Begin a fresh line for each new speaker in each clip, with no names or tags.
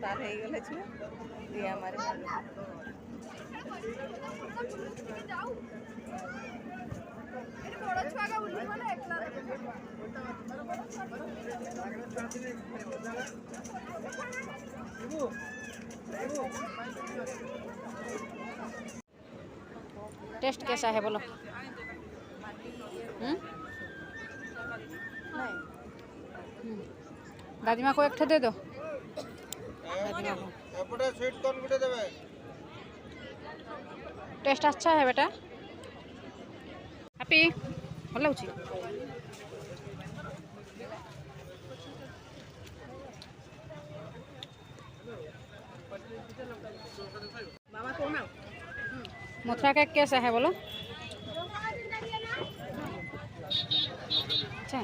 तार है गले छे दिया हमारे बड़ा छुआ का उल्लू वाला एकला टेस्ट कैसा है बोलो? दादीमा को एक ठे दे दो। टेस्ट अच्छा है बेटा? हैप्पी भल लगे? मथुरा केक कैसा है बोलो? अच्छा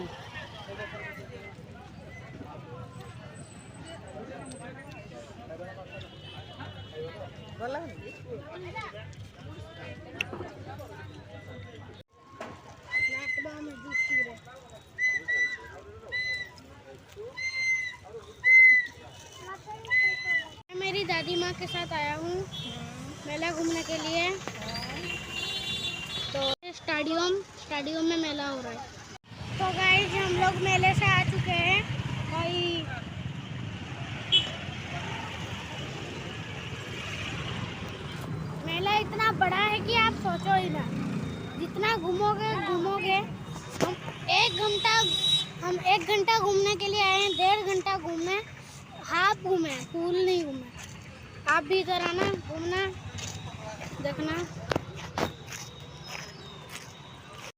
मेरी दादी माँ के साथ आया हूँ मेला घूमने के लिए। तो स्टेडियम में मेला हो रहा है। तो गाइस हम लोग मेले से आ चुके हैं भाई। मेला इतना बड़ा है कि आप सोचो ही ना। जितना घूमोगे हम एक घंटा घूमने के लिए आए हैं। 1.5 घंटा घूमे, हाफ घूमे, फुल नहीं घूमे। आप भी इधर आना, घूमना, देखना।